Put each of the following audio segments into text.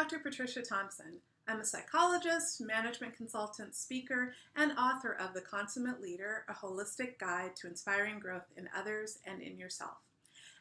Dr. Patricia Thompson. I'm a psychologist, management consultant, speaker, and author of The Consummate Leader, a holistic guide to inspiring growth in others and in yourself.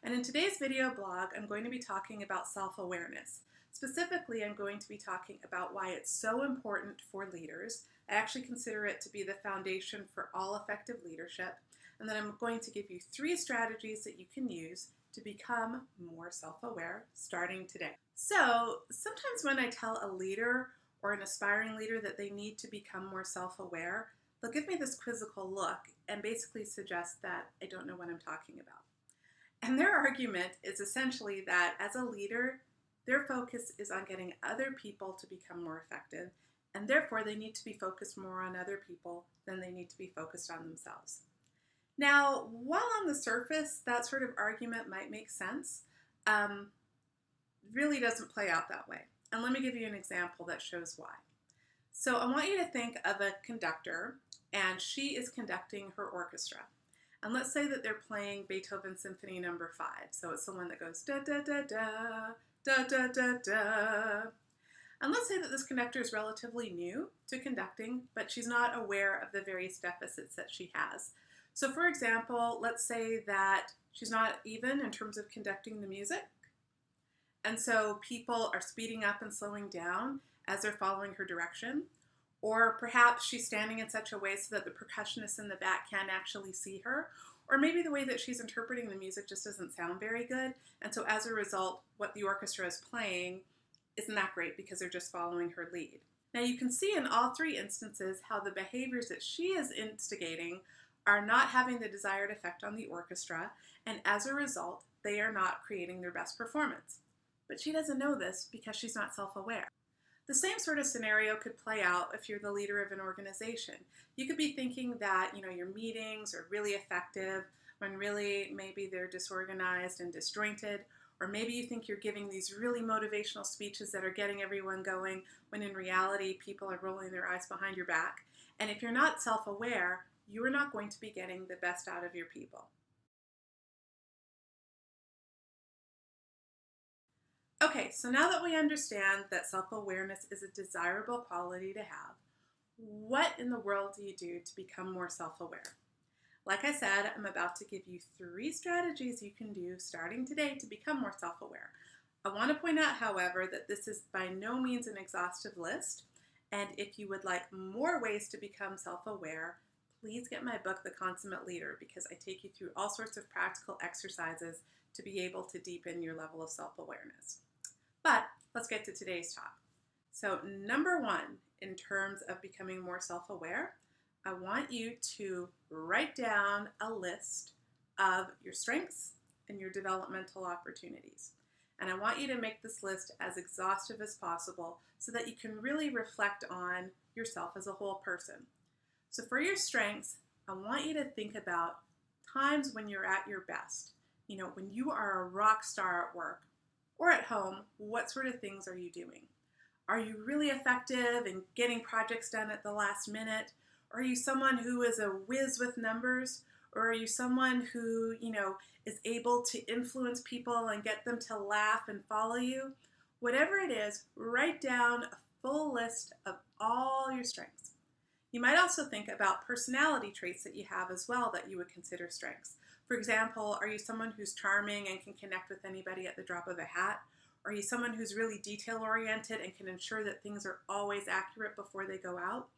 And in today's video blog, I'm going to be talking about self-awareness. Specifically, I'm going to be talking about why it's so important for leaders. I actually consider it to be the foundation for all effective leadership. And then I'm going to give you 3 strategies that you can use to become more self-aware starting today. So sometimes when I tell a leader or an aspiring leader that they need to become more self-aware, they'll give me this quizzical look and basically suggest that I don't know what I'm talking about. And their argument is essentially that as a leader, their focus is on getting other people to become more effective, and therefore they need to be focused more on other people than they need to be focused on themselves. Now, while on the surface, that sort of argument might make sense, really doesn't play out that way. And let me give you an example that shows why. So I want you to think of a conductor, and she is conducting her orchestra. And let's say that they're playing Beethoven's Symphony No. 5. So it's the one that goes da da da da, da da da da. And let's say that this conductor is relatively new to conducting, but she's not aware of the various deficits that she has. So for example, let's say that she's not even in terms of conducting the music. And so people are speeding up and slowing down as they're following her direction. Or perhaps she's standing in such a way so that the percussionists in the back can't actually see her. Or maybe the way that she's interpreting the music just doesn't sound very good. And so as a result, what the orchestra is playing isn't that great because they're just following her lead. Now you can see in all 3 instances how the behaviors that she is instigating are not having the desired effect on the orchestra, and as a result, they are not creating their best performance. But she doesn't know this because she's not self-aware. The same sort of scenario could play out if you're the leader of an organization. You could be thinking that, your meetings are really effective when really maybe they're disorganized and disjointed, or maybe you think you're giving these really motivational speeches that are getting everyone going when in reality people are rolling their eyes behind your back. And if you're not self-aware, you are not going to be getting the best out of your people. Okay, so now that we understand that self-awareness is a desirable quality to have, what in the world do you do to become more self-aware? Like I said, I'm about to give you 3 strategies you can do starting today to become more self-aware. I want to point out, however, that this is by no means an exhaustive list, and if you would like more ways to become self-aware, please get my book, The Consummate Leader, because I take you through all sorts of practical exercises to be able to deepen your level of self-awareness. But let's get to today's talk. So number 1, in terms of becoming more self-aware, I want you to write down a list of your strengths and your developmental opportunities. And I want you to make this list as exhaustive as possible so that you can really reflect on yourself as a whole person. So for your strengths, I want you to think about times when you're at your best. When you are a rock star at work or at home, what sort of things are you doing? Are you really effective in getting projects done at the last minute? Are you someone who is a whiz with numbers? Or are you someone who, is able to influence people and get them to laugh and follow you? Whatever it is, write down a full list of all your strengths. You might also think about personality traits that you have as well that you would consider strengths. For example, are you someone who's charming and can connect with anybody at the drop of a hat? Are you someone who's really detail-oriented and can ensure that things are always accurate before they go out?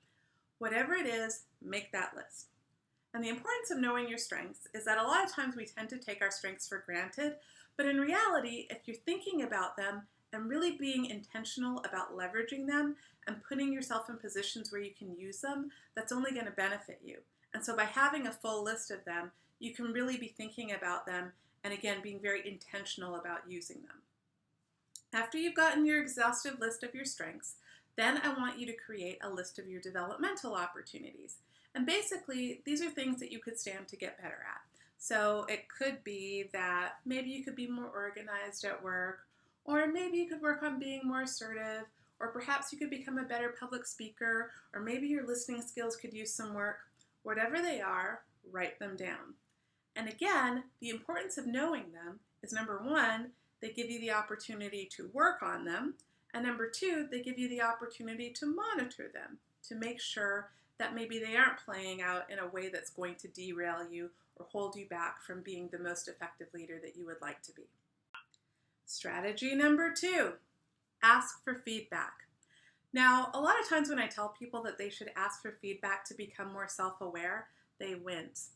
Whatever it is, make that list. And the importance of knowing your strengths is that a lot of times we tend to take our strengths for granted, but in reality, if you're thinking about them and really being intentional about leveraging them and putting yourself in positions where you can use them, that's only going to benefit you. And so by having a full list of them, you can really be thinking about them and again, being very intentional about using them. After you've gotten your exhaustive list of your strengths, then I want you to create a list of your developmental opportunities. And basically, these are things that you could stand to get better at. So it could be that maybe you could be more organized at work, or maybe you could work on being more assertive, or perhaps you could become a better public speaker, or maybe your listening skills could use some work. Whatever they are, write them down. And again, the importance of knowing them is number 1, they give you the opportunity to work on them, And number two, they give you the opportunity to monitor them, to make sure that maybe they aren't playing out in a way that's going to derail you or hold you back from being the most effective leader that you would like to be. Strategy number two, ask for feedback. Now, a lot of times when I tell people that they should ask for feedback to become more self-aware, they wince.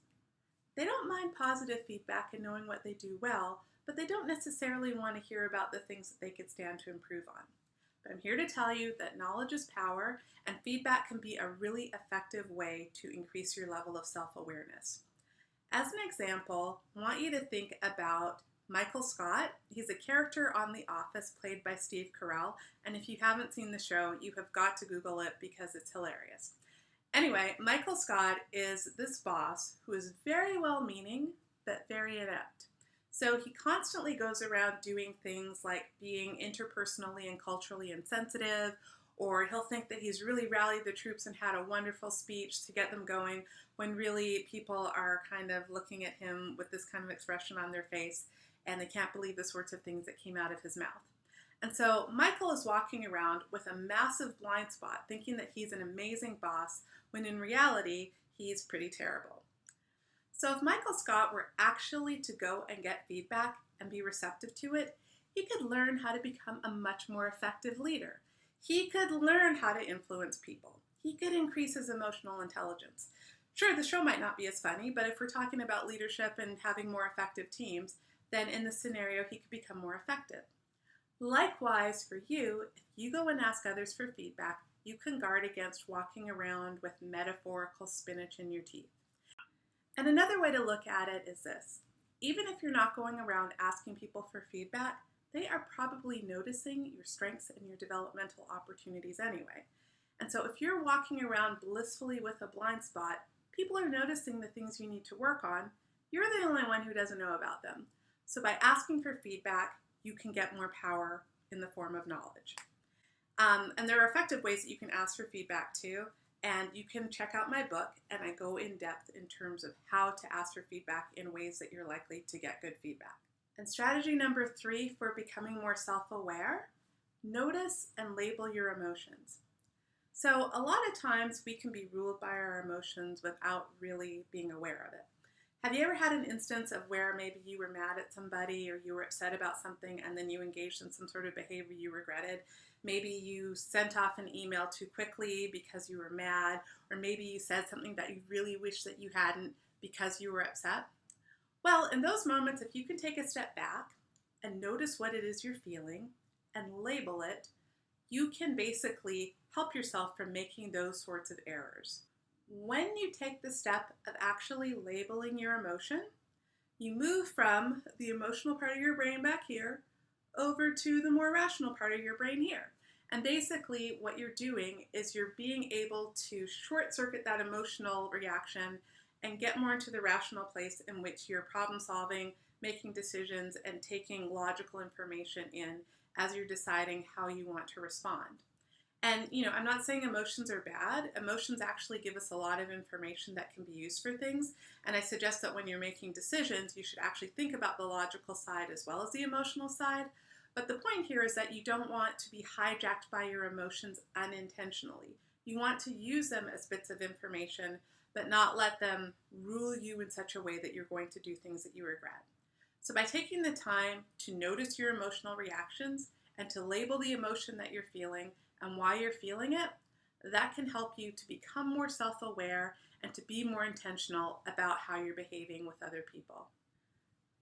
They don't mind positive feedback and knowing what they do well, but they don't necessarily want to hear about the things that they could stand to improve on. But I'm here to tell you that knowledge is power, and feedback can be a really effective way to increase your level of self-awareness. As an example, I want you to think about Michael Scott. He's a character on The Office played by Steve Carell, and if you haven't seen the show, you have got to Google it because it's hilarious. Anyway, Michael Scott is this boss who is very well-meaning, but very inept. So he constantly goes around doing things like being interpersonally and culturally insensitive, or he'll think that he's really rallied the troops and had a wonderful speech to get them going, when really people are kind of looking at him with this kind of expression on their face, and they can't believe the sorts of things that came out of his mouth. And so Michael is walking around with a massive blind spot, thinking that he's an amazing boss, when in reality, he's pretty terrible. So if Michael Scott were actually to go and get feedback and be receptive to it, he could learn how to become a much more effective leader. He could learn how to influence people. He could increase his emotional intelligence. Sure, the show might not be as funny, but if we're talking about leadership and having more effective teams, then in this scenario, he could become more effective. Likewise, for you, if you go and ask others for feedback, you can guard against walking around with metaphorical spinach in your teeth. And another way to look at it is this. Even if you're not going around asking people for feedback, they are probably noticing your strengths and your developmental opportunities anyway. And so if you're walking around blissfully with a blind spot, people are noticing the things you need to work on. You're the only one who doesn't know about them. So by asking for feedback, you can get more power in the form of knowledge. And there are effective ways that you can ask for feedback too. And you can check out my book, and I go in depth in terms of how to ask for feedback in ways that you're likely to get good feedback. And strategy number three for becoming more self-aware, notice and label your emotions. So a lot of times we can be ruled by our emotions without really being aware of it. Have you ever had an instance of where maybe you were mad at somebody or you were upset about something and then you engaged in some sort of behavior you regretted? Maybe you sent off an email too quickly because you were mad, or maybe you said something that you really wish that you hadn't because you were upset. Well, in those moments, if you can take a step back and notice what it is you're feeling and label it, you can basically help yourself from making those sorts of errors. When you take the step of actually labeling your emotion, you move from the emotional part of your brain back here over to the more rational part of your brain here. And basically what you're doing is you're being able to short circuit that emotional reaction and get more into the rational place in which you're problem solving, making decisions, and taking logical information in as you're deciding how you want to respond. And, I'm not saying emotions are bad. Emotions actually give us a lot of information that can be used for things. And I suggest that when you're making decisions, you should actually think about the logical side as well as the emotional side. But the point here is that you don't want to be hijacked by your emotions unintentionally. You want to use them as bits of information, but not let them rule you in such a way that you're going to do things that you regret. So by taking the time to notice your emotional reactions and to label the emotion that you're feeling and why you're feeling it, that can help you to become more self-aware and to be more intentional about how you're behaving with other people.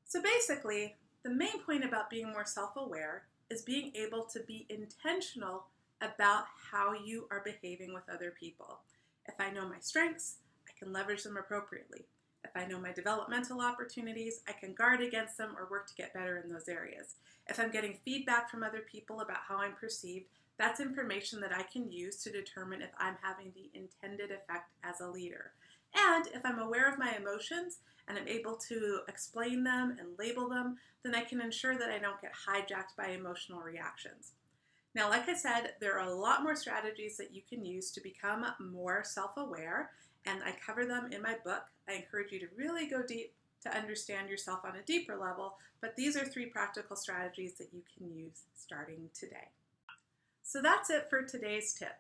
So basically, the main point about being more self-aware is being able to be intentional about how you are behaving with other people. If I know my strengths, I can leverage them appropriately. If I know my developmental opportunities, I can guard against them or work to get better in those areas. If I'm getting feedback from other people about how I'm perceived, that's information that I can use to determine if I'm having the intended effect as a leader. And if I'm aware of my emotions and I'm able to explain them and label them, then I can ensure that I don't get hijacked by emotional reactions. Now, like I said, there are a lot more strategies that you can use to become more self-aware, and I cover them in my book. I encourage you to really go deep to understand yourself on a deeper level, but these are 3 practical strategies that you can use starting today. So that's it for today's tip.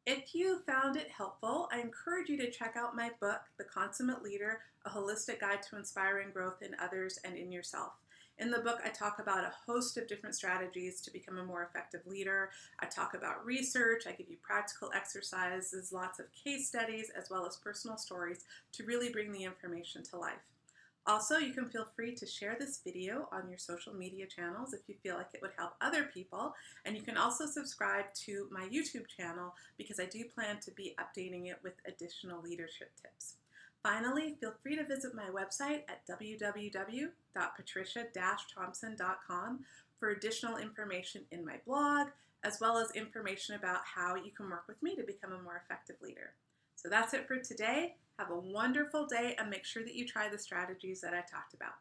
If you found it helpful, I encourage you to check out my book, The Consummate Leader, A Holistic Guide to Inspiring Growth in Others and in Yourself. In the book, I talk about a host of different strategies to become a more effective leader. I talk about research, I give you practical exercises, lots of case studies, as well as personal stories to really bring the information to life. Also, you can feel free to share this video on your social media channels if you feel like it would help other people. And you can also subscribe to my YouTube channel because I do plan to be updating it with additional leadership tips. Finally, feel free to visit my website at www.patricia-thompson.com for additional information in my blog, as well as information about how you can work with me to become a more effective leader. So that's it for today. Have a wonderful day and make sure that you try the strategies that I talked about.